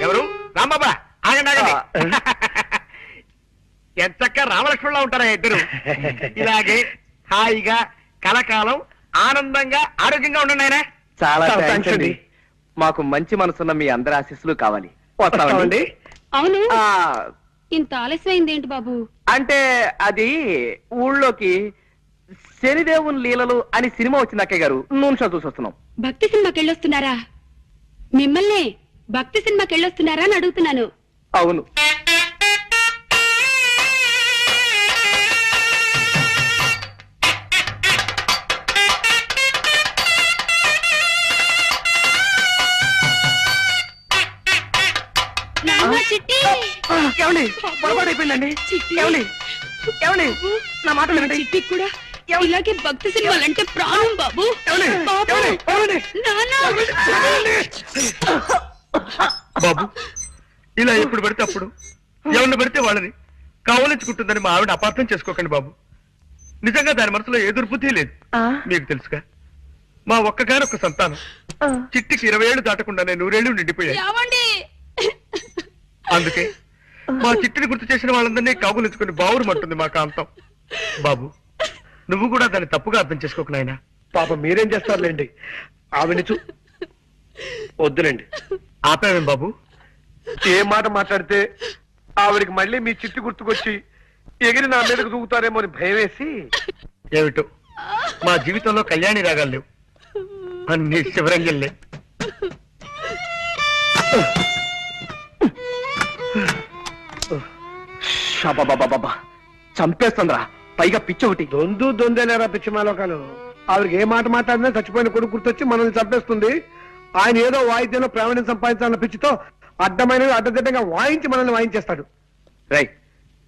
ఎవరు? రాంబాబా, ఆగండి ఆగండి. ఎంతక్క రామలక్ష్మణులా ఉంటారా ఇద్దరు? ఇలాగే హాయిగా కలకాలం ఆనందంగా ఆరోగ్యంగా ఉండండి ఆయన. చాలా థాంక్స్ అండి. మాకు మంచి మనసున్న మీ అందరి ఆశీస్సులు కావాలి. వస్తామండి. అవును, ఇంత ఆలస్యమైంది ఏంటి బాబు? అంటే అది ఊళ్ళోకి శనిదేవుని లీలలు అని సినిమా వచ్చింది అక్కయ్య గారు, నూనె షో చూసి వస్తున్నాం. భక్తి సినిమాకి వెళ్ళొస్తున్నారా? మిమ్మల్ని భక్తి సినిమాకి వెళ్ళొస్తున్నారా అని అడుగుతున్నాను. అవును. ఏమండి పొరపాటు అయిపోయిందండి. ఏమండి ఏమండి నా మాట వినండి. చిట్టి కూడా ఇలాగే భక్తి సినిమాలంటే ప్రాణం బాబు. బాబు, ఇలా ఎప్పుడు పడితే అప్పుడు ఎవరిని పడితే వాళ్ళని కావలించుకుంటుందని మా ఆవిడ అపార్థం చేసుకోకండి బాబు. నిజంగా దాని మనసులో ఏ దుర్బుద్ధి లేదు. మీకు తెలుసుగా, మా ఒక్కగానొక్క సంతానం చిట్టికి 20 ఏళ్ళు దాటకుండానే 100 ఏళ్ళు నిండిపోయాయి. అందుకే మా చిట్టిని గుర్తు చేసిన వాళ్ళందరినీ కాగులించుకుని బావురుమంటుంది మా కాంతం. బాబు, నువ్వు కూడా దాన్ని తప్పుగా అర్థం చేసుకోకు నాయనా. పాప మీరేం చేస్తారులేండి, ఆవిడ వద్దులేండి. ఆపావేం బాబు? ఏ మాట మాట్లాడితే ఆవిడికి మళ్ళీ మీ చిట్టి గుర్తుకొచ్చి ఎగిరి నా మీదకు దూకుతారేమో అని భయం వేసి. ఏమిటో మా జీవితంలో కళ్యాణి రాగాలు లేవు, అన్ని శివరంజల్లే. బాబా చంపేస్తుందిరా, పైగా పిచ్చి ఒకటి. దొందేలేరా పిచ్చి మాలోకాలు. ఆవిడకి ఏ మాట మాట్లాడినా చచ్చిపోయిన కొడుకు గుర్తొచ్చి మనల్ని చంపేస్తుంది. ఆయన ఏదో వాయిద్యంలో ప్రావీణ్యం సంపాదించాలన్న పిచ్చితో అడ్డమైనవి అడ్డదిడ్డంగా వాయించి మనల్ని వాయించేస్తాడు. రై,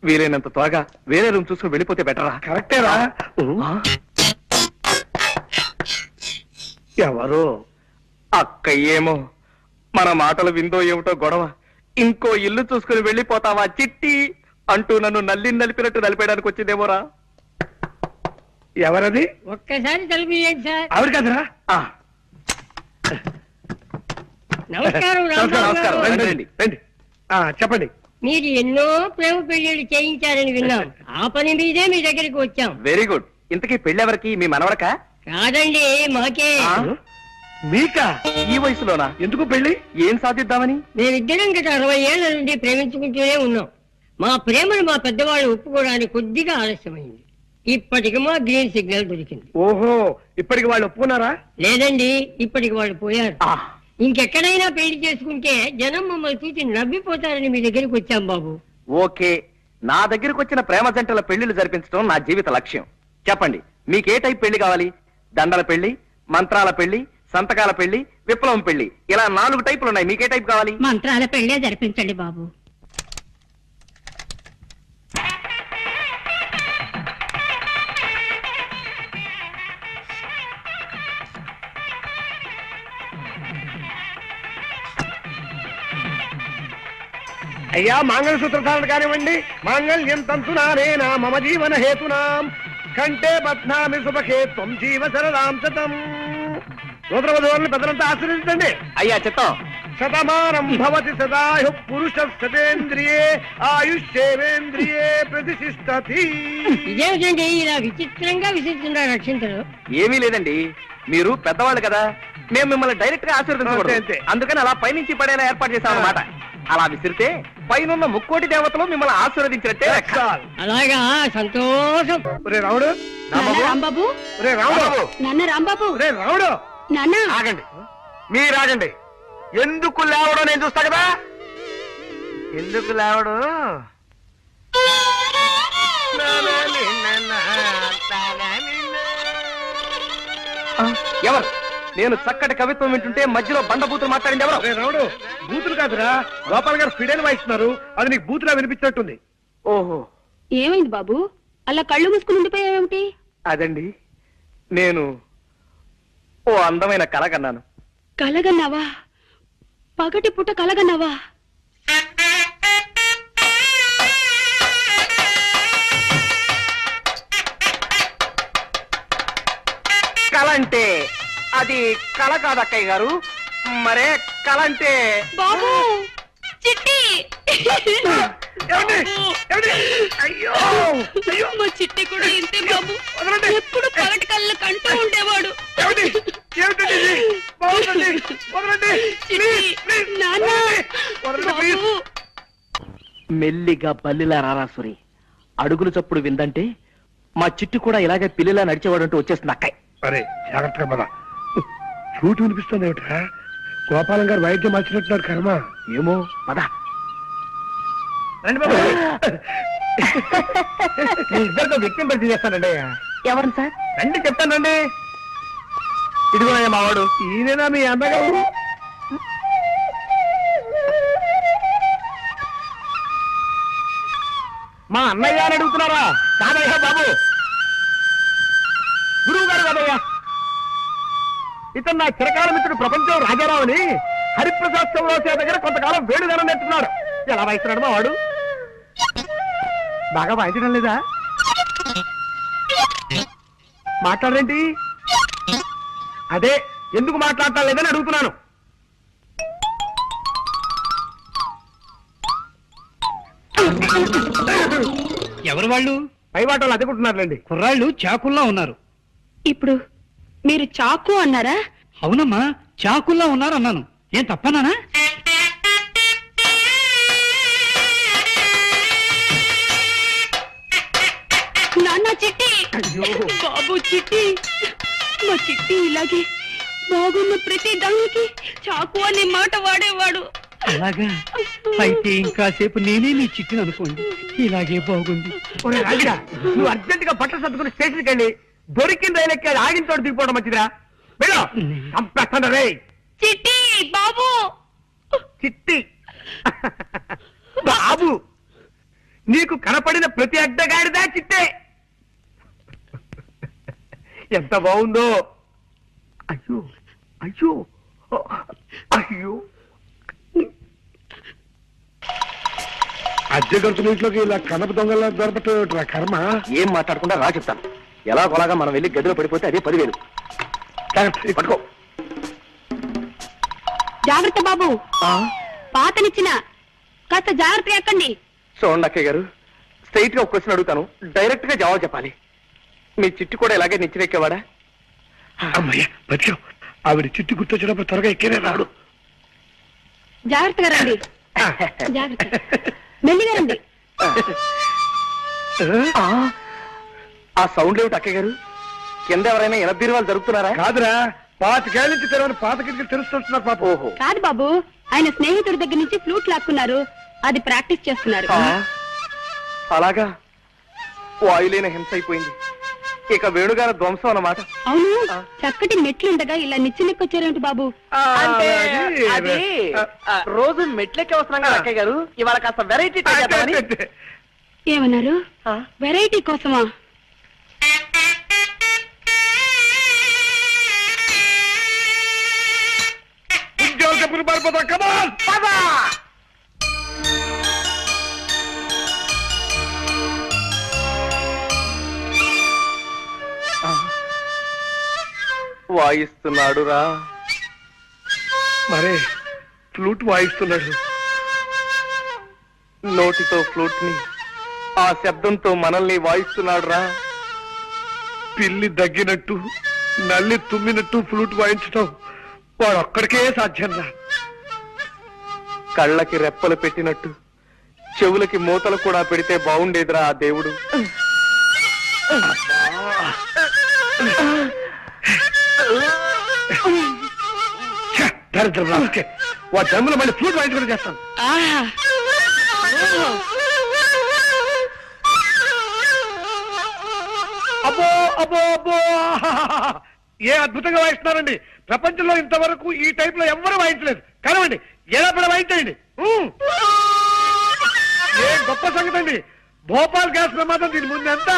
వీలైనంత త్వరగా వేరే రూమ్ చూసుకుని వెళ్ళిపోతే బెటరా? కరెక్టేరా. ఎవరు? అక్క ఏమో మన మాటలు విందో ఏమిటో గొడవ. ఇంకో ఇల్లు చూసుకుని వెళ్ళిపోతావా చిట్టి అంటూ నన్ను నలిపినట్టు నలిపేయడానికి వచ్చిందేమోరా. ఎవరది? ఒక్కసారి తలుపు తీయండి సార్. ఆవిడ కదరా? నమస్కారం. నమస్కారం. రండి. చెప్పండి. మీరు ఎన్నో ప్రేమ పెళ్లిళ్ళు చేయించారని విన్నాం. ఆ పని మీదే మీ దగ్గరికి వచ్చాం. Very good. ఇంతకీ పెళ్ళెవరికి? మీ మనవడకా? కాదండి, మాకే. మీకా? ఈ వయసులోనా? ఎందుకు పెళ్లి? ఏం సాధిద్దామని? మేమిద్దరం గత 60 ఏళ్ల నుండి ప్రేమించుకుంటూనే ఉన్నాం. మా ప్రేమను మా పెద్దవాళ్ళు ఒప్పుకోవడానికి కొద్దిగా ఆలస్యమైంది. ఇప్పటికి మా గ్రీన్ సిగ్నల్ దొరికింది. ఓహో, ఇప్పటికి వాళ్ళు ఒప్పుకున్నారా? లేదండి, ఇప్పటికి వాళ్ళు పోయారు. ఇంకెక్కడైనా పెళ్లి చేసుకుంటే జనం మమ్మల్ని చూసి నవ్విపోతారని మీ దగ్గరికి వచ్చాం బాబు. ఓకే, నా దగ్గరకు వచ్చిన ప్రేమ జంటల పెళ్లిళ్ళు జరిపించడం నా జీవిత లక్ష్యం. చెప్పండి, మీకే టైప్ పెళ్లి కావాలి? దండల పెళ్లి, మంత్రాల పెళ్లి, సంతకాల పెళ్లి, విప్లవం పెళ్లి, ఇలా 4 టైపులు ఉన్నాయి. మీకే టైప్ కావాలి? మంత్రాల పెళ్లే జరిపించండి బాబు. అయ్యా, మంగళసూత్రధారణ కానివ్వండి. మాంగళ్యం తంతునానేనా మమ జీవన హేతునాం కంటే బధ్నామి శుభకే త్వం జీవ శరదాం శతం. సూత్రవధువులను పెద్దలంతా ఆశీర్వదించండి. అయ్యా చిత్తం. శతమానం భవతి సదాయు పురుష శతేంద్రియే ఆయుష్యేవేంద్రియే ప్రతిష్ఠతి. ఇదేమిటండి ఇలా విచిత్రంగా విసిస్తున్నారు రక్షించరు? ఏమీ లేదండి, మీరు పెద్దవాళ్ళు కదా, మేము మిమ్మల్ని డైరెక్ట్ గా ఆశీర్వదించకూడదు. అంతే. అందుకని అలా పైనుంచి పడేలా ఏర్పాటు చేశాం అన్నమాట. అలా విసిరితే పైనున్న 3 దేవతలు మిమ్మల్ని ఆశీర్వదించినట్టే. అలాగా, సంతోషం. ఒరే రాముడు, రాంబాబు, ఒరే రాముడు, నాన్న రాంబాబు, ఒరే రాముడు. నాన్న ఆగండి, మీరు ఆగండి. ఎందుకు లేవడో నేను చూస్తా కదా. ఎందుకు లేవడు? ఎవరు? నేను చక్కటి కవిత్వం వింటుంటే మధ్యలో బండబూతులు మాట్లాడింది ఎవరు? ఒరే రాముడు, బూతులు కాదురా, గోపాల్ గారు ఫిడైన్ వాయిస్తున్నారు. అది నీకు బూతులా వినిపించినట్టుంది. ఓహో, ఏమైంది బాబు? అలా కళ్ళు మూసుకుని ఉండిపోయావేమిటి? అదండి, నేను ఓ అందమైన కల కన్నాను. కలగన్నావా? పగటి పుట్ట కలగన్నావా? కల అంటే అది కళ కాదు అక్కయ్య గారు, మరే కళ అంటే బాబు చిట్టి ఏమండి? ఏమండి? అయ్యో అయ్యో మా చిట్టి కూడా ఇంతే బాబు. వదలండి. ఎప్పుడు పగటి కళ్ళు కంటూ ఉండేవాడు. ఏమండి? ఏమిటండి ఇది? బాగుందండి. వదలండి. చిట్టి ప్లీజ్, ప్లీజ్. నాన్న వదలండి, ప్లీజ్. బాబు. మెల్లిగా బల్లిలా రారాసురి, అడుగులు చప్పుడు విందంటే మా చిట్టు కూడా ఇలాగే పిల్లిలా నడిచేవాడంటూ వచ్చేస్తుంది అక్కయ్య. అరే జాగ్రత్తగా పద. చూటు వినిపిస్తుంది ఏమిటా? గోపాలం గారు వైద్యం మార్చినట్టున్నారు కర్మ. ఏమో పద. రండి బాబు. మీ ఇద్దరితో వ్యక్తిని పరిచయం చేస్తానండి. ఎవరు సార్? రండి చెప్తానండి. ఇదిగోనయ్యా మావాడు. ఈయనేనా మీ అన్నగారు? మా అన్నయ్య అని అడుగుతున్నారా? కాదయ్యా బాబు, గురువు గారు కాదయ్యా. ఇతను నా చిరకాల మిత్రుడు ప్రపంచం రాజారావు అని హరిప్రసాద్ చౌరాసే దగ్గర కొంతకాలం వేడుదనం నేర్చుకున్నాడు. ఎలా వాయిస్తున్నాడు మా వాడు? బాగా వాయించడం లేదా? మాట్లాడరేంటి? అదే ఎందుకు మాట్లాడటం లేదని అడుగుతున్నాను. ఎవరు వాళ్ళు? పై వాటలు అదుకుంటున్నారులేండి. కుర్రాళ్ళు చాకుల్లా ఉన్నారు. ఇప్పుడు మీరు చాకు అన్నారా? అవునమ్మా, చాకుల్లా ఉన్నారు అన్నాను. ఏం తప్పనానా? నాన్న చిట్టి బాబు చిట్టి మా చిట్టి ఇలాగే బాగున్న ప్రతి దానికి చాకు అనే మాట వాడేవాడు. అలాగా అయితే ఇంకాసేపు నేనే నీ చిట్టును అనుకోండి. ఇలాగే బాగుంది. ఒరే రాజుగా, నువ్వు అర్జెంట్ గా బట్టలు సర్దుకుని స్టేషన్కి వెళ్ళి దొరికిన రైలు ఎక్కి అది ఆగిన చోటు దిగిపోవడం మంచిదిరా. వెళ్ళు. చంపేస్తాను రే. చిట్టి బాబు చిట్టి బాబు, నీకు కనపడిన ప్రతి అడ్డగాడిదా చిట్టే. ఎంత బాగుందో. అయ్యో అయ్యో అయ్యో. అద్దె గంతుల ఇంట్లోకి ఇలా కనప దొంగలా దొరకటం కర్మ. ఏం మాట్లాడకుండా రా చెప్తాను. ఎలాగోలాగా మనం వెళ్ళి గదిలో పడిపోతే అదే 10,000. జాగ్రత్త, పట్టుకో. జాగ్రత్త బాబు, పాతనిచ్చిన కాస్త జాగ్రత్తగా ఎక్కండి. చూడండి అక్కయ్య గారు, స్ట్రైట్ గా ఒక క్వశ్చన్ అడుగుతాను, డైరెక్ట్ గా జవాబు చెప్పాలి. మీ చిట్టు కూడా ఇలాగే నిచ్చినెక్కేవాడా? అమ్మయ్య బతికాం. ఆవిడ చిట్టు గుర్తొచ్చినప్పుడు త్వరగా ఎక్కేనే రాడు. జాగ్రత్తగా రండి. జాగ్రత్త, మెల్లిగా రండి. ఆ సౌండ్ ఏమిటి అక్కయ్య గారు? కింద ఎవరైనా ఎనబీరువాలు జరుగుతున్నారా? కాదురా, 25 నుంచి తెరవని పాత కిటికీలు తెలుస్తున్నారు పాప. ఓహో, కాదు బాబు, ఆయన స్నేహితుడి దగ్గర నుంచి ఫ్లూట్ లాక్కున్నారు. అది ప్రాక్టీస్ చేస్తున్నారు. అలాగా వాయులేని హింస అయిపోయింది. ఇక వేణుగారి ధ్వంసం అన్నమాట. అవును, చక్కటి మెట్లుండగా ఇలా నిచ్చినెక్కొచ్చారేమిటి బాబు? అంటే అది- అది రోజు మెట్లెక్కే వస్తున్నాం కదా అక్కయ్య గారు, ఇవాళ కాస్త వెరైటీ ఏమన్నారు? వెరైటీ కోసమా? ఉద్యోగ చెప్పులు పారిపోతాం. కమాన్ వాయిస్తున్నాడు రా. మరే ఫ్లూట్ వాయిస్తున్నాడు. నోటితో ఫ్లూట్ ని ఆ శబ్దంతో మనల్ని వాయిస్తున్నాడు రా. పిల్లి దగ్గినట్టు నల్లి తుమ్మినట్టు ఫ్లూట్ వాయించటం వాడు ఒక్కడికే సాధ్యం రా. కళ్ళకి రెప్పలు పెట్టినట్టు చెవులకి మూతలు కూడా పెడితే బాగుండేదిరా ఆ దేవుడు. దరిద్రం రాకే, వాడు జన్మలో మళ్ళీ ఫ్లూట్ వాయించుకుంటూ చేస్తాను. అబ్బో అబ్బో అబ్బో, ఏ అద్భుతంగా వాయిస్తున్నారండి. ప్రపంచంలో ఇంతవరకు ఈ టైప్ లో ఎవ్వరూ వాయించలేదు. కనవండి, ఎలా పడ వాయించండి. ఏ గొప్ప సంగతి అండి. భోపాల్ గ్యాస్ ప్రమాదం దీని ముందు ఎంత.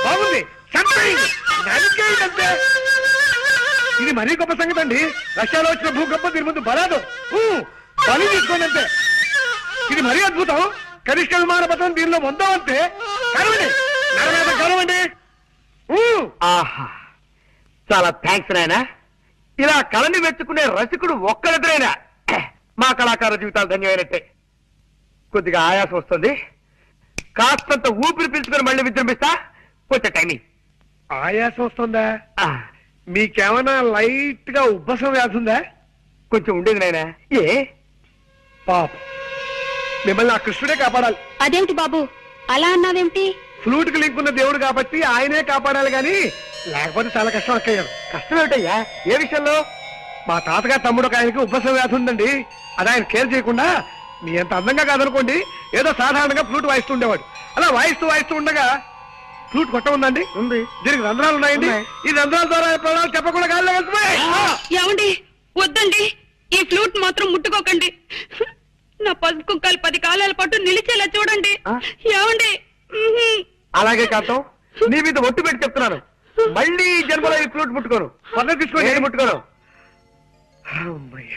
బాగుంది, చంపేయండి, నరికేయండి అంతే. ఇది మరీ గొప్ప సంగతి అండి. రష్యాలో వచ్చిన భూకంపం దీని ముందు బలాదు. బలి తీసుకోండి అంతే. ఇది మరీ అద్భుతం. కనిష్ట విమాన పథకం దీనిలో పొందాం అంతే. కరవండి, కరవండి. ఆహా, చాలా థ్యాంక్స్ నాయనా. ఇలా కళని మెచ్చుకునే రసికుడు ఒక్కరిద్దరైనా మా కళాకార జీవితాలు ధన్యమైనట్టే. కొద్దిగా ఆయాసం వస్తుంది, కాస్తంత ఊపిరి పీల్చుకొని మళ్ళీ విజృంభిస్తా. కొంచెం టైమింగ్. ఆయాసం వస్తుందా? మీకేమైనా లైట్ గా ఉబ్బసం వ్యాధి ఉందా? కొంచెం ఉండేది నాయనా. పాప మిమ్మల్ని ఆ కృష్ణుడే కాపాడాలి. అదేమిటి బాబు అలా అన్నావేమిటి? ఫ్లూట్ కి లింక్ ఉన్న దేవుడు కాబట్టి ఆయనే కాపాడాలి గాని లేకపోతే చాలా కష్టం అక్కయ్యారు. కష్టం ఏమిటయ్యా? ఏ విషయంలో? మా తాతగారు తమ్ముడు ఒక ఆయనకి ఉబ్బసం వ్యాధి ఉందండి. అది ఆయన కేర్ చేయకుండా మీ అంత అందంగా కాదనుకోండి ఏదో సాధారణంగా ఫ్లూట్ వాయిస్తుండేవాడు. అలా వాయిస్తూ ఉండగా ఫ్లూట్ కొట్ట ఉందండి. ఉంది. దీనికి రంధ్రాలు ఉన్నాయండి. ఈ రంధ్రాల ద్వారా ప్రాణాలు చెప్పకుండా గాలిలో వెళ్తున్నాయి. ఏమండి వద్దండి, ఈ ఫ్లూట్ మాత్రం ముట్టుకోకండి. నా పసుపు కుక్కలు 10 కాలాల పాటు నిలిచేలా చూడండి. ఏమండి? అలాగే కాంతం, నీ మీద ఒట్టు పెట్టి చెప్తున్నాను, మళ్ళీ ఈ జన్మలో ఈ ఫ్లూట్ ముట్టుకోను. పర్లేదు తీసుకోండి. నేను ముట్టుకోను. అమ్మయ్య.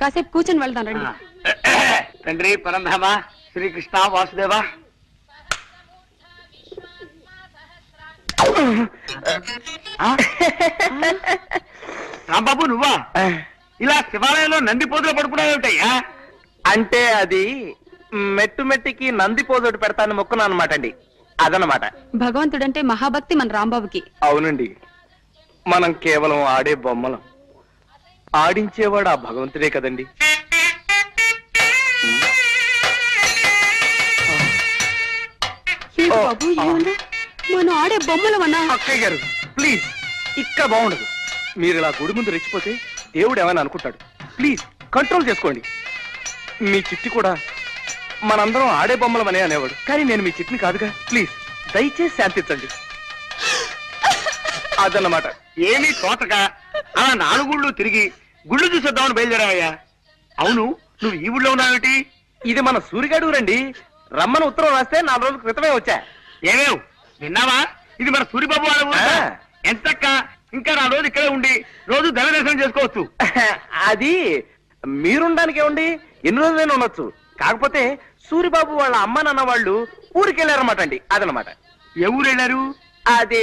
కాసేపు కూర్చొని వెళ్దాం రండి. తండ్రి పరంధామ శ్రీకృష్ణ వాసుదేవ. రాంబాబు నువ్వా? ఇలా శివాలయంలో నంది పోతులు పడుకున్నావుటయ్యా? అంటే అది మెట్టు మెట్టికి నంది పోజోటి పెడతాను మొక్కున అనమాట అండి. అదనమాట. భగవంతుడంటే మహాభక్తి మన రాంబాబుకి. అవునండి, మనం కేవలం ఆడే బొమ్మలం, ఆడించేవాడు ఆ భగవంతుడే కదండి. ఏంటి బాబు ఏమన్నా? మనం ఆడే బొమ్మలమన్నా? అక్కయ్య గారు ప్లీజ్, ఇక్కడ బాగుండదు. మీరు ఇలా గుడి ముందు రెచ్చిపోతే దేవుడు ఏమైనా అనుకుంటాడు. ప్లీజ్ కంట్రోల్ చేసుకోండి. మీ చిట్టి కూడా మనందరం ఆడే బొమ్మలమనే అనేవాడు, కానీ నేను మీ చిట్టిని కాదుగా. ప్లీజ్ దయచేసి శాంతించండి. అదన్నమాట. ఏమీ తోటక అలా 4 గుళ్ళు తిరిగి గుళ్ళు చూసేద్దామని బయలుదేరావయ్యా. అవును, నువ్వు ఈ ఊళ్ళో ఉన్నావేటి? ఇది మన సూరిగాడు రండి. రమ్మని ఉత్తరం రాస్తే 4 రోజుల క్రితమే వచ్చా. ఏమేవ్ విన్నావా? ఇది మన సూరిబాబు వాళ్ళ ఊరు. ఎంతక్క ఇంకా 4 రోజులు ఇక్కడే ఉండి రోజు దైవ దర్శనం చేసుకోవచ్చు. అది మీరుండడానికి ఏమండి, ఎన్ని రోజులైనా ఉండొచ్చు. కాకపోతే సూరిబాబు వాళ్ళ అమ్మ నాన్న వాళ్ళు ఊరికి వెళ్ళారన్నమాట అండి. అదనమాట. ఏ ఊరు వెళ్ళారు? అది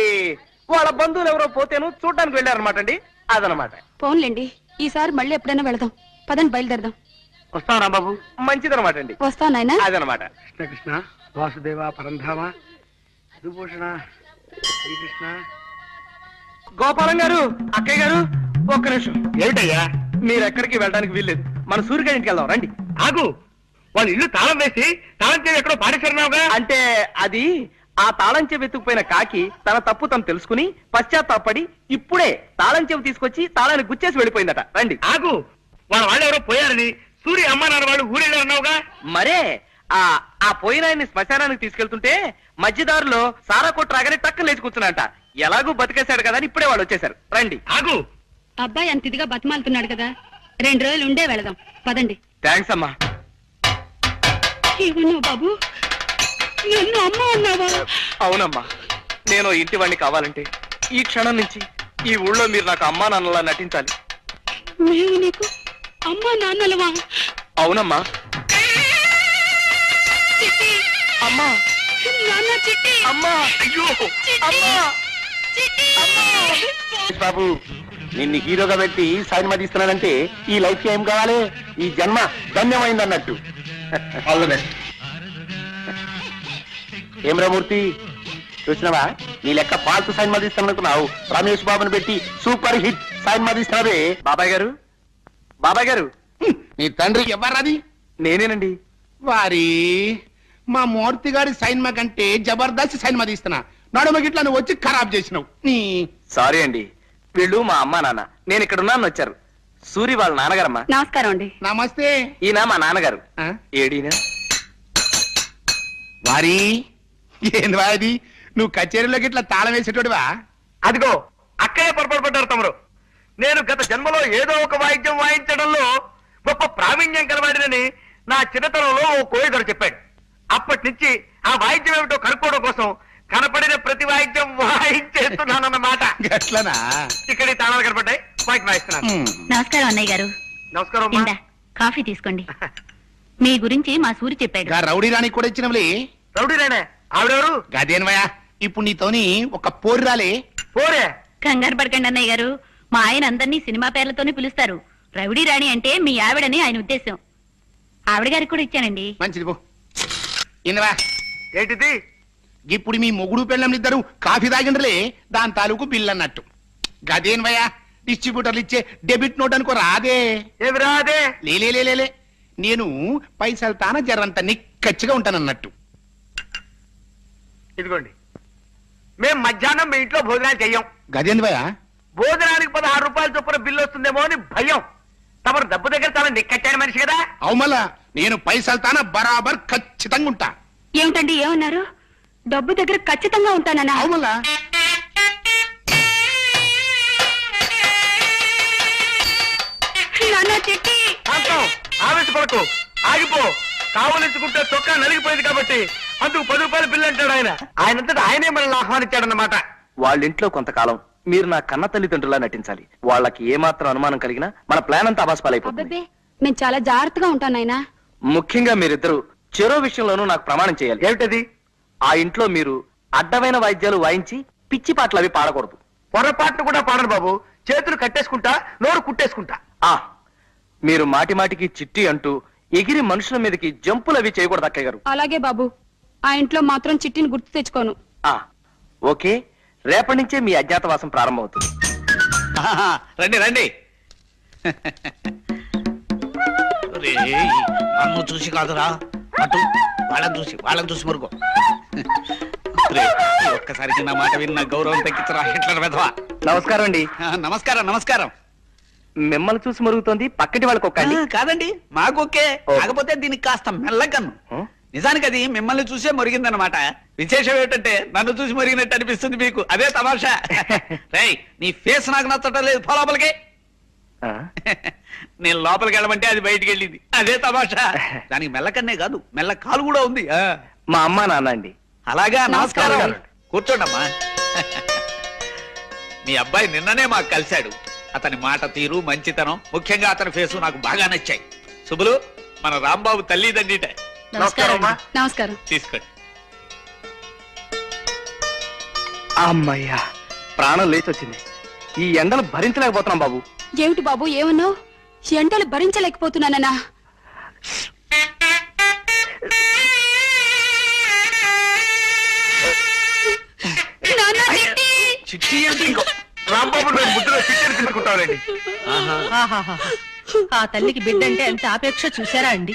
వాళ్ళ బంధువులు ఎవరో పోతేను చూడడానికి వెళ్ళారన్నమాట అండి. అదనమాట. పోన్లేండి, ఈసారి మళ్ళీ ఎప్పుడైనా వెళదాం. పదండి బయలుదేరదాం. వస్తావు రాంబాబు? మంచిదనమాట అండి. వస్తా నాయనా. అదనమాట. కృష్ణ కృష్ణ వాసుదేవ పరంధామ విభూషణ శ్రీకృష్ణ. గోపాలం గారు, అక్కయ్య గారు, ఒక్క నిమిషం. ఏమిటయ్యా? మీరు ఎక్కడికి వెళ్ళడానికి వీల్లేదు. మన సూర్యగారి ఇంటికి వెళ్దాం రండి. ఆగు, వాళ్ళ ఇల్లు తాళం వేసి తాళం చేసి ఎక్కడో పాడేశారున్నావుగా. అంటే అది ఆ తాళం చెవి ఎత్తుకుపోయిన కాకి తన తప్పు తను తెలుసుకుని పశ్చాత్తాపడి ఇప్పుడే తాళం చెవి తీసుకొచ్చి తాళాన్ని గుచ్చేసి వెళ్ళిపోయిందట. రండి. ఆగు, వాళ్ళు ఎవరో పోయారని సూర్య అమ్మ నాన్న వాళ్ళు ఊరెళ్ళారన్నావుగా. మరే ఆ పోయిన ఆయన్ని శ్మశానానికి తీసుకెళ్తుంటే మధ్యదారులో సారా కొట్టు రాగానే టక్కన లేచి కూర్చున్నాంట. ఎలాగూ బతికేశాడు కదా అని ఇప్పుడే వాళ్ళు వచ్చేసారు. రండి. ఆగు, అబ్బాయి అంత ఇదిగా బతిమాలుతున్నాడు కదా, 2 రోజులు ఉండే వెళదాం. పదండి. థ్యాంక్స్ అమ్మా. ఏమన్నావు బాబు? నన్ను అమ్మ అన్నావా? అవునమ్మా, నేను ఇంటి వాడిని కావాలంటే ఈ క్షణం నుంచి ఈ ఊళ్ళో మీరు నాకు అమ్మా నాన్నలా నటించాలి. మేము నీకు అమ్మా నాన్నలవా? అవునమ్మా. చిట్టి, అమ్మా, నాన్న చిట్టి, అమ్మా, అయ్యో అమ్మా, చిట్టి. బాబు నిన్ను హీరోగా పెట్టి సినిమా తీస్తున్నానంటే ఈ లైఫ్ ఏం కావాలి? ఈ జన్మ ధన్యమైంది అన్నట్టు. ఏం రామూర్తి, చూసినావా? నీ లెక్క పాల్తు సినిమా తీస్తాననుకున్నావు, రమేష్ బాబుని పెట్టి సూపర్ హిట్ సినిమా తీస్తున్నావే. బాబాయ్ గారు, బాబాయ్ గారు, నీ తండ్రి ఎవర్రాది? నేనేనండి. వారి మా మూర్తి గారి సైన్మా కంటే జబర్దస్త్ సైన్మా తీస్తున్నా, నడుమ గిట్లా నువ్వు వచ్చి ఖరాబ్ చేసినావు. నీ సారీ అండి, వీళ్ళు మా అమ్మా నాన్న. నేను ఇక్కడ ఉన్నాను వచ్చారు. సూరి వాళ్ళ నాన్నగారమ్మా. నమస్కారం అండి. నమస్తే. ఈయన మా నాన్నగారు. ఆ? ఏడీనా? వారి ఏందివా అది? నువ్వు కచేరీలో గిట్లా తాళం వేసేటోడివా? అదిగో అక్కడే పొరపాటు పడ్డారు తమరు. నేను గత జన్మలో ఏదో ఒక వాయిద్యం వాయించడంలో గొప్ప ప్రావీణ్యం కలవాడినని నా చిన్నతనంలో ఓ కోయిదరు చెప్పాడు. అప్పటి నుంచి ఆ వాయిద్యం ఏమిటో కనుక్కోవడం కోసం కనపడిన ప్రతి వాయిద్యం వాయించేస్తున్నానన్నమాట. గట్లనా? ఇక్కడ ఈ తాళాలు కనపడ్డాయి, వాయికి వాయిస్తున్నాను. నమస్కారం అన్నయ్య గారు. నమస్కారం అమ్మా. ఇందా కాఫీ తీసుకోండి. మీ గురించి మా సూరి చెప్పాడు. గా రౌడీ రాణి కూడా ఇచ్చినవులే. రౌడీ రేనే ఆవిడెవరు? గదేనవయ్యా, ఇప్పుడు నీతోని ఒక పోరు రాలే. పోరే. కంగారు పడకండి అన్నయ్య గారు, మా ఆయన అందరినీ సినిమా పేర్లతోనే పిలుస్తారు. రౌడీ రాణి అంటే మీ ఆవిడని ఆయన ఉద్దేశం. ఆవిడ గారికి కూడా ఇచ్చానండి. మంచిది పో. ఇందవా, ఏంటిది? ఇప్పుడు మీ మొగుడు పెళ్ళం ఇద్దరు కాఫీ తాగిండ్రలే, దాని తాలూకు బిల్ అన్నట్టు. గదేనవయ్యా, డిస్ట్రిబ్యూటర్లు ఇచ్చే డెబిట్ నోట్ అనుకో రాదే. ఏమి రాదే? లేలే, నేను పైసలు తాన జరంత నిక్కచ్చిగా ఉంటానన్నట్టు. ఇదిగోండి, మేం మధ్యాహ్నం మీ ఇంట్లో భోజనాలు చెయ్యం. గదేంద్రయ్యా, భోజనానికి 16 రూపాయల చొప్పున బిల్లు వస్తుందేమో అని భయం. తమరు డబ్బు దగ్గర చాలా నిక్కచ్చాని మనిషి కదా. అవుమల్లా నేను పైసలు తాన బరాబర్ ఖచ్చితంగా ఉంటా. ఏమిటండి ఏమన్నారు? డబ్బు దగ్గర ఖచ్చితంగా ఉంటానన్నా? అవుమల్లా. నాన్న చిట్టి. శాంతం, ఆవేశపడకు, ఆగిపో. కావలించుకుంటే చొక్కా నలిగిపోయింది కాబట్టి అందుకు 10 రూపాయల బిల్లు అంటాడు ఆయన. ఆయనంతటా ఆయనే మనల్ని ఆహ్వానించాడన్నమాట. వాళ్ళ ఇంట్లో కొంతకాలం మీరు నా కన్న తల్లిదండ్రులా నటించాలి. వాళ్ళకి ఏమాత్రం అనుమానం కలిగినా మన ప్లాన్ అంతా అబాస్పాలైపోతుంది. అబ్బబ్బే, మేము చాలా జాగ్రత్తగా ఉంటాం నాయనా. ముఖ్యంగా మీరిద్దరు చెరో విషయంలోనూ నాకు ప్రమాణం చేయాలి. ఏమిటది? ఆ ఇంట్లో మీరు అడ్డమైన వాయిద్యాలు వాయించి పిచ్చి పాటలు అవి పాడకూడదు. పొరపాటును కూడా పాడను బాబు. చేతులు కట్టేసుకుంటా, నోరు కుట్టేసుకుంటా. మీరు మాటి మాటికి చిట్టి అంటూ ఎగిరి మనుషుల మీదకి జంపులు అవి చేయకూడదు అక్కయ్య గారు. అలాగే బాబు, ఆ ఇంట్లో మాత్రం చిట్టిని గుర్తు తెచ్చుకోను. ఓకే, రేపటి నుంచే మీ అజ్ఞాతవాసం ప్రారంభమవుతుంది. రండి రండి. నన్ను చూసి కాదురా, అటు వాళ్ళని చూసి మరుగో. ఒక్కసారికి నా మాట విన్న గౌరవం తగ్గించరా హిట్లర్ వెధవా. నమస్కారం అండి. నమస్కారం. మిమ్మల్ని చూసి మరుగుతోంది, పక్కటి వాళ్ళకి ఒక్కండి. కాదండి, మాకొకే. కాకపోతే దీనికి కాస్త మెల్లకన్ను. నిజానికి అది మిమ్మల్ని చూసే మరిగిందనమాట. విశేషం ఏంటంటే నన్ను చూసి మరిగినట్టు అనిపిస్తుంది మీకు. అదే తమాషా. రేయ్, నీ ఫేస్ నాకు నచ్చటం లేదు, పో లోపలికి. నేను లోపలికి వెళ్ళమంటే అది బయటికి వెళ్ళింది. అదే తమాషా. దానికి మెల్లకన్నే కాదు, మెల్ల కాలు కూడా ఉంది. మా అమ్మ నాన్న అండి. అలాగా, నమస్కారం. కూర్చోండమ్మా. మీ అబ్బాయి నిన్ననే మాకు కలిశాడు. అతని మాట తీరు, మంచితనం, ముఖ్యంగా అతని ఫేసు నాకు బాగా నచ్చాయి. శుభులు, మన రాంబాబు తల్లిదండ్రిట. నమస్కారం. తీసుకోండి. అమ్మయ్యా, ప్రాణం లేచి వచ్చింది. ఈ ఎండలు భరించలేకపోతున్నాం బాబు. ఏమిటి బాబు ఏమన్నావు? ఎండలు భరించలేకపోతున్నానన్నా? చిట్టి ఏంటి? రాంబాబు ముద్దులో చిట్టని తీసుకుంటానండి. ఆ తల్లికి బిడ్డ అంటే ఎంత ఆపేక్ష చూసారా అండి.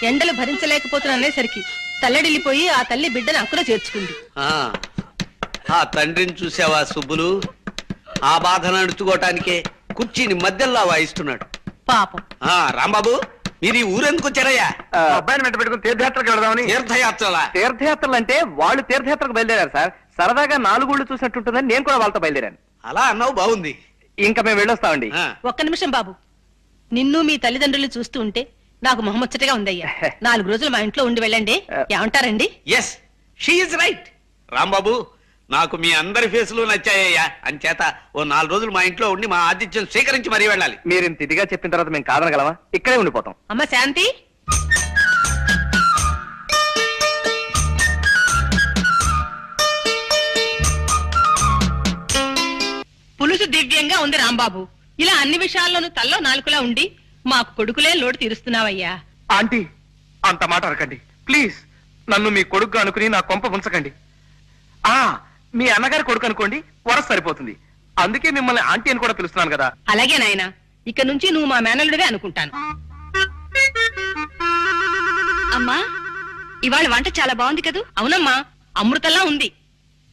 ఎండలు భరించలేకపోతున్ననేసరికి తల్లడిల్లిపోయి ఆ తల్లి బిడ్డను అక్కడ చేర్చుకుంది. ఆ తండ్రిని చూసావా సుబ్బులు? ఆ బాధను అణుచుకోవటానికే కుర్చీని మధ్యలో వాయిస్తున్నాడు పాపం. రాంబాబు, మీరు ఈ ఊరెందుకు వచ్చారయ్యా? అబ్బాయిని వెంట పెట్టుకుని తీర్థయాత్రకు వెళదామని. తీర్థయాత్రలు అంటే వాళ్ళు తీర్థయాత్రకు బయలుదేరారు సార్. సరదాగా 4 ఊళ్ళు చూసినట్టుంటుందని నేను కూడా వాళ్ళతో బయలుదేరాను. అలా అన్నావు, బాగుంది. ఇంకా మేము వెళ్ళొస్తామండి. ఒక్క నిమిషం బాబు, నిన్ను మీ తల్లిదండ్రులు చూస్తూ ఉంటే నాకు మొహముచ్చటగా ఉందయ్యా. 4 రోజులు మా ఇంట్లో ఉండి వెళ్ళండి. ఏమంటారండి? Yes, she is right. Rambabu, నాకు మీ అందరి ఫేసులు నచ్చాయ్యా. అంచేత ఓ 4 రోజులు మా ఇంట్లో ఉండి మా ఆతిథ్యం స్వీకరించి మరీ వెళ్ళాలి. మీరు ఇంత ఇదిగా చెప్పిన తర్వాత మేము కాదనగలమా? ఇక్కడే ఉండిపోతాం. అమ్మ శాంతి, పులుసు దివ్యంగా ఉంది రాంబాబు. ఇలా అన్ని విషయాల్లోనూ తల్లో నాలుకలా ఉండి మాకు కొడుకులే లోటు తీరుస్తున్నావయ్యా. ఆంటీ, అంత మాట అనకండి ప్లీజ్. నన్ను మీ కొడుకు అనుకుని నా కొంప ఉంచకండి. మీ అన్నగారి కొడుకు అనుకోండి, వరస సరిపోతుంది. అందుకే మిమ్మల్ని ఆంటీ అని కూడా పిలుస్తున్నాను కదా. అలాగే నాయనా, ఇక నుంచి నువ్వు మా మేనల్లుడివే అనుకుంటాను. అమ్మా, ఇవాళ వంట చాలా బాగుంది కదూ? అవునమ్మా, అమృతంలా ఉంది.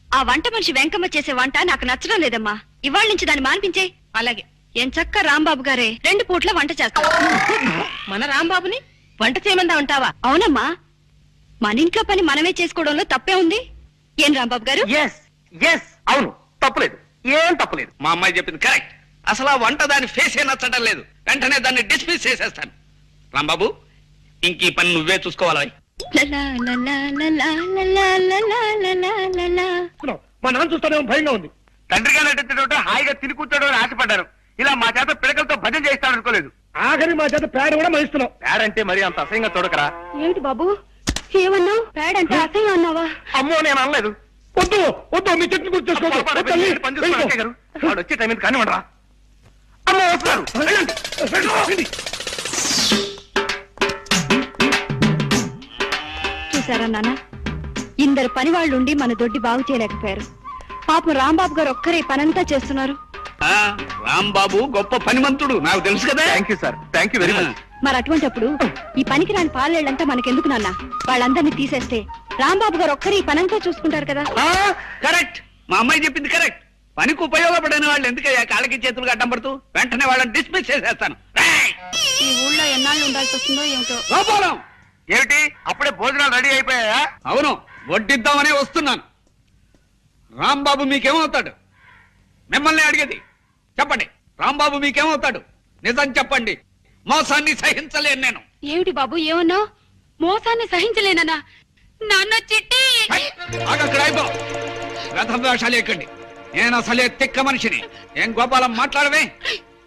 ఆ వంట మనిషి వెంకమ్మ చేసే వంట నాకు నచ్చడం లేదమ్మా. ఇవాళ నుంచి దాన్ని మానిపించే. అలాగే. ఎంచక్క రాంబాబు గారే 2 పూట్ల వంట చేస్తారు. మన రాంబాబుని వంట చేయమందా ఉంటావా? అవునమ్మా, మన ఇంట్లో పని మనమే చేసుకోవడంలో తప్పే ఉంది. ఏం రాంబాబు గారు? అవును, తప్పులేదు, ఏం తప్పులేదు. మా అమ్మాయి చెప్పింది కరెక్ట్. అసలు ఆ వంట దాని ఫేసే నచ్చడం లేదు. వెంటనే దాన్ని డిస్మిస్ చేసేస్తాను. రాంబాబు, ఇంక ఈ పని నువ్వే చూసుకోవాలి. మా నాన్న చూస్తానేమో భయంగా ఉంది. తండ్రిగా నటించడం హాయిగా తిని కూర్చోడం అని ఆశపడ్డాను. ఇలా మా చేత పిడకలతో భజన చేయిస్తాను అనుకోలేదు. ఆఖరి మా చేత పేడ కూడా మహిస్తున్నాం. పేడంటే మరి అంత అసహ్యంగా చూడకరా. ఏమిటి బాబు ఏమన్నావు? ప్యాడ్ అంటే అసహ్యం అన్నావా? అమ్మో నేను అనలేదు. వద్దు వద్దు, మీ చెట్టు గుర్తు చేసుకోవద్దు. పని చూసుకోండి అక్కయ్య గారు. వాడు వచ్చే టైం ఇది కానివ్వండి రా. అమ్మో వస్తున్నారు. వెళ్ళండి. వెళ్ళండి. చూసారా నాన్న, ఇందరు పని వాళ్ళుండి మన దొడ్డి బాగు చేయలేకపోయారు. పాపం రాంబాబు గారు ఒక్కరే పనంతా చేస్తున్నారు. రాంబాబు గొప్ప పనిమంతుడు, నాకు తెలుసు కదా. Thank you sir, thank you very much. మరి అటువంటప్పుడు ఈ పనికి రాని పాలేళ్ళంతా మనకెందుకు నాన్న? వాళ్ళందరినీ తీసేస్తే రాంబాబు గారు ఒక్కరే ఈ పనంతా చూసుకుంటారు కదా. కరెక్ట్, మా అమ్మాయి చెప్పింది కరెక్ట్. పనికి ఉపయోగపడని వాళ్ళు ఎందుకయ్యా కాళ్ళకి చేతులు అడ్డం పడుతూ? వెంటనే వాళ్ళని డిస్మిస్ చేసేస్తాను. ఈ ఊళ్ళో ఎన్నాళ్ళు ఉండాల్సి వస్తుందో ఏమిటో. గోపాలం, ఏమిటి అప్పుడే భోజనాలు రెడీ అయిపోయాయా? అవును, వడ్డిద్దామనే వస్తున్నాను. రాంబాబు మీకేమవుతాడు? మిమ్మల్ని అడిగేది చెప్పండి. రాంబాబు మీకేమవుతాడు? నిజం చెప్పండి. మోసాన్ని సహించలేను నేను. ఏమిటి బాబు ఏమన్నావు? మోసాన్ని సహించలేనన్నా? నాన్న చిట్టి అక్కడ అయిపో. రథం వేషాలు ఎక్కండి. నేను అసలే తిక్క మనిషిని. ఏం గోపాలం మాట్లాడవే?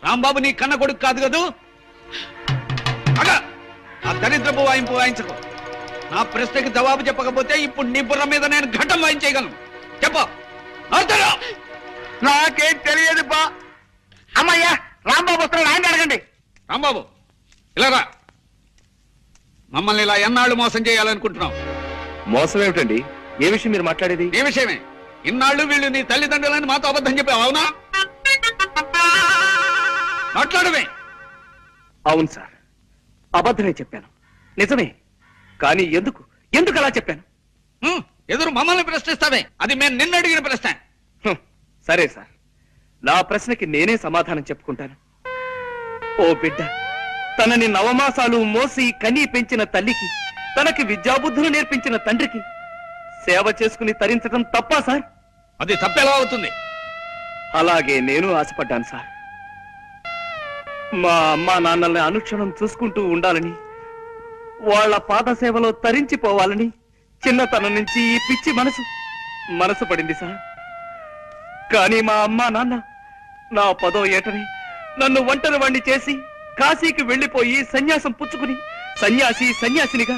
రాంబాబు నీ కన్న కొడుకు కాదు కదూ? ఆ దరిద్రపు వాయింపు వాయించకు. నా ప్రశ్నకి జవాబు చెప్పకపోతే ఇప్పుడు నీ బుర్ర మీద నేను ఘటం వాయించేయగలను. చెప్పు. నాకేం తెలియదు బా. అమ్మయ్యా, రాంబాబు వస్తున్నాడు, ఆయన అడగండి. రాంబాబు ఇలా రా. మమ్మల్ని ఇలా ఎన్నాళ్ళు మోసం చేయాలనుకుంటున్నావు? మోసం ఏమిటండి? ఏ విషయం మీరు మాట్లాడేది? ఈ విషయమే. ఇన్నాళ్ళు వీళ్ళు నీ తల్లిదండ్రులని మాతో అబద్ధం చెప్పావు, అవునా? మాట్లాడమే. అవును సార్, అబద్ధమే చెప్పాను. నిజమే. కానీ ఎందుకు ఎందుకు అలా చెప్పాను? ఎదురు మమ్మల్ని ప్రశ్నిస్తావే? అది మేము నిన్ను అడిగిన ప్రశ్న. సరే సార్, నా ప్రశ్నకి నేనే సమాధానం చెప్పుకుంటాను. ఓ బిడ్డ, తనని నవమాసాలు మోసి కని పెంచిన తల్లికి, తనకి విద్యాబుద్ధులు నేర్పించిన తండ్రికి సేవ చేసుకుని తరించడం తప్పా సార్? అది తప్పెలా అవుతుంది? అలాగే నేను ఆశపడ్డాను సార్. మా అమ్మా నాన్నల్ని అనుక్షణం చూసుకుంటూ ఉండాలని, వాళ్ళ పాద సేవలో తరించిపోవాలని చిన్నతనం నుంచి ఈ పిచ్చి మనసు పడింది సార్. కానీ మా అమ్మా నాన్న నా 10వ ఏటని నన్ను ఒంటరి వాణ్ణి చేసి కాశీకి వెళ్లిపోయి సన్యాసం పుచ్చుకుని సన్యాసినిగా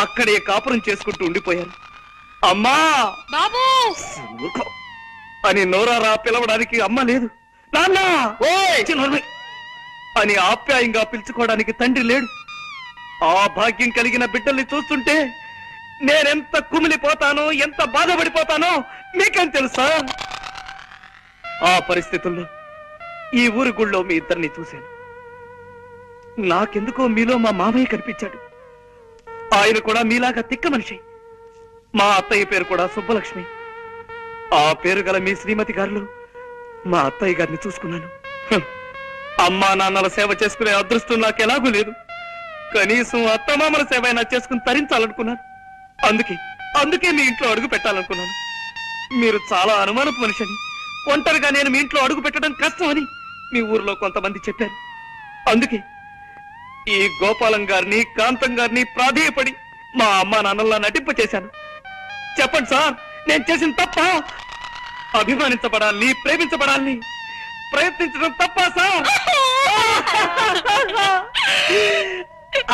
అక్కడే కాపురం చేసుకుంటూ ఉండిపోయారు. అమ్మా బాబు అని నోరారా పిలవడానికి అమ్మ లేదు. నాన్న అని ఆప్యాయంగా పిలుచుకోవడానికి తండ్రి లేడు. ఆ భాగ్యం కలిగిన బిడ్డల్ని చూస్తుంటే నేనెంత కుమిలిపోతానో, ఎంత బాధపడిపోతానో మీకేం తెలుసా? ఆ పరిస్థితుల్లో ఈ ఊరి గుళ్ళో మీ ఇద్దరిని చూశాను. నాకెందుకో మీలో మా మామయ్య కనిపించాడు. ఆయన కూడా మీలాగా తిక్క మనిషి. మా అత్తయ్య పేరు కూడా సుబ్బలక్ష్మి. ఆ పేరు గల మీ శ్రీమతి గారిలో మా అత్తయ్య గారిని చూసుకున్నాను. అమ్మా నాన్నల సేవ చేసుకునే అదృష్టం నాకు ఎలాగూ లేదు. కనీసం అత్తమామల సేవ అయినా చేసుకుని తరించాలనుకున్నాను. అందుకే మీ ఇంట్లో అడుగు పెట్టాలనుకున్నాను. మీరు చాలా అనుమానపు మనిషిని, ఒంటరిగా నేను మీ ఇంట్లో అడుగు పెట్టడం కష్టమని మీ ఊర్లో కొంతమంది చెప్పారు. అందుకే ఈ గోపాలం గారిని, కాంతం గారిని ప్రాధేయపడి మా అమ్మా నాన్నల్లా నటింప చేశాను. చెప్పండి సార్, నేను చేసిన తప్ప? అభిమానించబడాలని, ప్రేమించబడాలని ప్రయత్నించడం తప్ప సార్?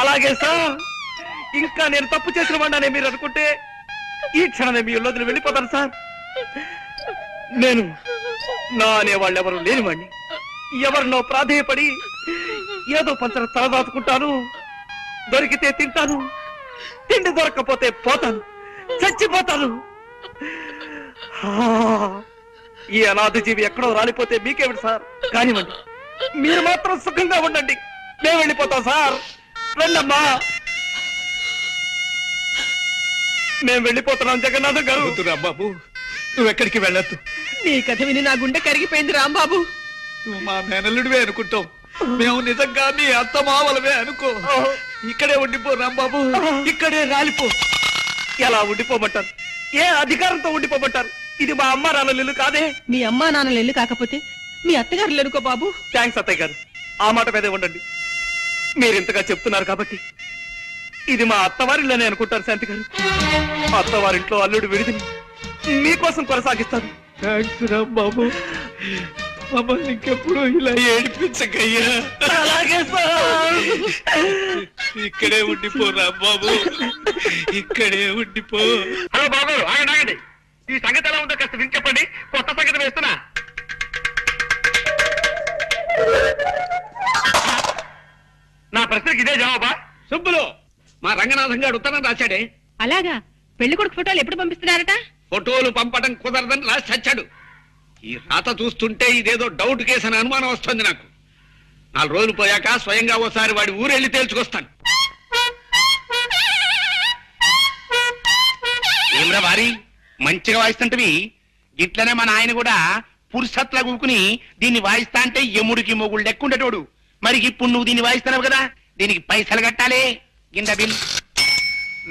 అలాగే సార్, ఇంకా నేను తప్పు చేసిన వాడినే మీరు అనుకుంటే ఈ క్షణమే మీ ఇల్లు వెళ్ళిపోతాను సార్. నేను నా అనేవాళ్ళు ఎవరు లేనివాడిని. ఎవరినో ప్రాధేయపడి ఏదో పంచర తలదాచుకుంటాను. దొరికితే తింటాను, తిండి దొరకపోతే పోతాను, చచ్చిపోతాను. ఈ అనాథ జీవి ఎక్కడో రాలిపోతే మీకేమిటి సార్? కానివ్వండి, మీరు మాత్రం సుఖంగా ఉండండి. మేము వెళ్ళిపోతాం సార్. రండమ్మా, మేము వెళ్ళిపోతున్నాం. జగన్నాథం గారు. రాంబాబు, నువ్వెక్కడికి వెళ్ళొద్దు. నీ కథ విని నా గుండె కరిగిపోయింది రాంబాబు. నువ్వు మా మేనల్లుడివే అనుకుంటావు, మేము నిజంగా నీ అత్తమావలవే అనుకో. ఇక్కడే ఉండిపో రాంబాబు, ఇక్కడే రాలిపో. ఎలా ఉండిపోమంటారు? ఏ అధికారంతో ఉండిపోమంటారు? ఇది మా అమ్మ నాన్నల ఇల్లు కాదే. మీ అమ్మా నాన్నలు ఇల్లు కాకపోతే మీ అత్తగారు ఎన్నుకో బాబు. థ్యాంక్స్ అత్తయ్య గారు, ఆ మాట మీదే ఉండండి. మీరింతగా చెప్తున్నారు కాబట్టి ఇది మా అత్తవారిలోనే అనుకుంటారు శాంతి గారు. అత్తవారింట్లో అల్లుడు విడిదిని మీకోసం కొనసాగిస్తాను. థ్యాంక్స్ రా బాబు, మమ్మల్ని ఇంకెప్పుడు ఇలా ఏడిపించకయ్యా. అలాగే సార్. ఇక్కడే ఉండిపో రాంబాబు, ఇక్కడే ఉండిపో. హలో బాబు, ఆగండి ఆగండి. ఈ సంగతి ఎలా ఉందో కాస్త విని చెప్పండి. కొత్త సంగతి వేస్తున్నా. నా ప్రశ్నకి ఇదే జవాబా? సుబ్బులు, మా రంగనాథం గారు ఉత్తరం రాశాడే. అలాగా పెళ్లి కొడుకు ఫోటోలు ఎప్పుడు పంపిస్తున్నారట? ఫోటోలు పంపడం కుదరదని రాసి చచ్చాడు. ఈ రాత చూస్తుంటే ఇదేదో డౌట్ కేసు అని అనుమానం వస్తుంది నాకు. 4 రోజులు పోయాక స్వయంగా ఓసారి వాడి ఊరెళ్ళి తేల్చుకొస్తాను. ఏమ్రా వారి మంచిగా వాయిస్తుంటవి. ఇట్లనే మన ఆయన కూడా పురుషత్లా కూకుని దీన్ని వాయిస్తా అంటే ఎముడికి మొగుడు లెక్కుండేటోడు. మరి ఇప్పుడు నువ్వు దీన్ని వాయిస్తున్నావు కదా, దీనికి పైసలు కట్టాలి. గింద బిల్.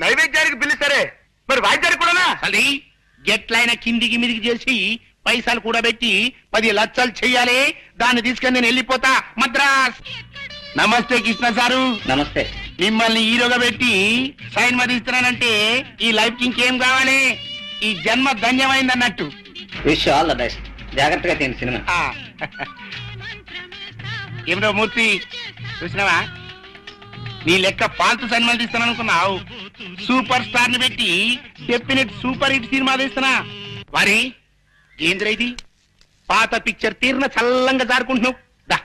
నైవేద్యానికి బిల్లు సరే, మరి వాయిద్యానికి కూడానా? అది ఎట్లయినా కిందికి మీదికి చేసి పైసలు కూడా పెట్టి 10 లక్షలు చెయ్యాలి. దాన్ని తీసుకొని నేను వెళ్ళిపోతా మద్రాస్. నమస్తే కృష్ణ సారు. నమస్తే. మిమ్మల్ని హీరోగా పెట్టి సైన్ మదిస్తున్నానంటే ఈ లైఫ్ కి ఇంకేం కావాలి? ఈ జన్మ ధన్యమైంది అన్నట్టు. Wish all the best. జాగ్రత్తగా తిని సినిమా. ఏమిటో మూర్తి చూసినావా, నీ లెక్క ఫాల్తు సినిమాలు తీస్తాను అనుకున్నావు. సూపర్ స్టార్ ని పెట్టి డెఫినెట్ సూపర్ హిట్ సినిమా తీస్తున్నా. వారి ఏంద్రా ఇది? పాత పిక్చర్ తీరిన చల్లంగా జారుకుంటున్నావు. దా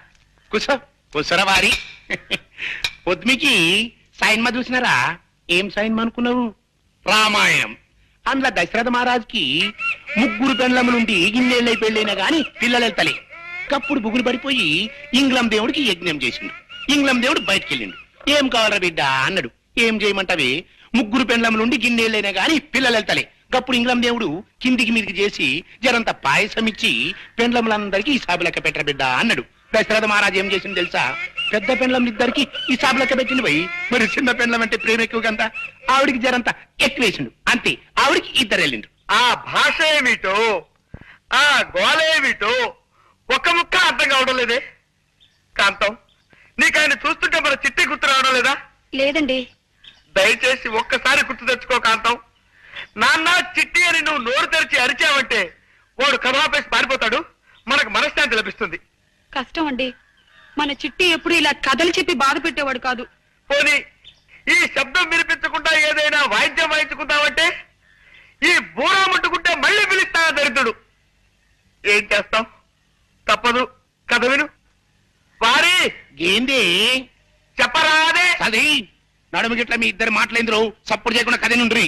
కూసో కూసరా వారి. పొద్దుమికి సైన్మా చూసినారా? ఏం సైన్మా అనుకున్నావు? రామాయణం. అందులో దశరథ మహారాజుకి 3 పెండ్లములుండి ఇన్నేళ్ళై పెళ్ళైనా గాని పిల్లలు వెళ్తలే. కప్పుడు బుగులు పడిపోయి ఇంగ్లం దేవుడికి యజ్ఞం చేసిండు. ఇంగ్లం దేవుడు బయటికి వెళ్ళిండు. ఏం కావాలరా బిడ్డ అన్నాడు. ఏం చేయమంటావే? 3 పెండ్లములుండి గిన్నేళ్ళైనా గాని పిల్లలు వెళ్తలే. కప్పుడు ఇంగ్లం దేవుడు కిందికి మీదికి చేసి జరంత పాయసం ఇచ్చి పెండ్లములందరికీ ఈ సాబు లెక్క పెట్టర బిడ్డ అన్నాడు. దశరథ మహారాజు ఏం చేసింది తెలుసా? పెద్ద పెండ్లములిద్దరికి ఈ సాబు లెక్క పెట్టింది పోయి. మరి చిన్న పెండ్లం అంటే ప్రేమ ఎక్కువ కదా, ఆవిడికి జరంత ఎక్కువేసిండు. అంతే, ఆవిడికి 2 వెళ్ళిండు. ఆ భాష ఏమిటో, ఆ గోళ ఏమిటో ఒక్క ముక్క అర్థం కావడం లేదే. కాంతం, నీకు ఆయన చూస్తుంటే మన చిట్టి గుర్తు రావడం లేదా? లేదండి. దయచేసి ఒక్కసారి గుర్తు తెచ్చుకో కాంతం. నాన్న చిట్టి అని నువ్వు నోరు తెరిచి అరిచావంటే వాడు కథాపేసి పారిపోతాడు. మనకు మనశ్శాంతి లభిస్తుంది. కష్టం అండి, మన చిట్టి ఎప్పుడు ఇలా కథలు చెప్పి బాధ పెట్టేవాడు కాదు. పోనీ ఈ శబ్దం వినిపించకుండా ఏదైనా వాయిద్యం వాయించుకుంటావంటే ఈ బూరా ముట్టుకుంటే మళ్ళీ పిలుస్తా దరిద్రుడు. ఏం చేస్తాం, తప్పదు. కథ విను. వారి ఏంది చెప్పరాదే. అది నడుము గిట్ల మీ ఇద్దరు మాటలేంద్రు. సప్పుడు చేయకుండా కథ నుండ్రి.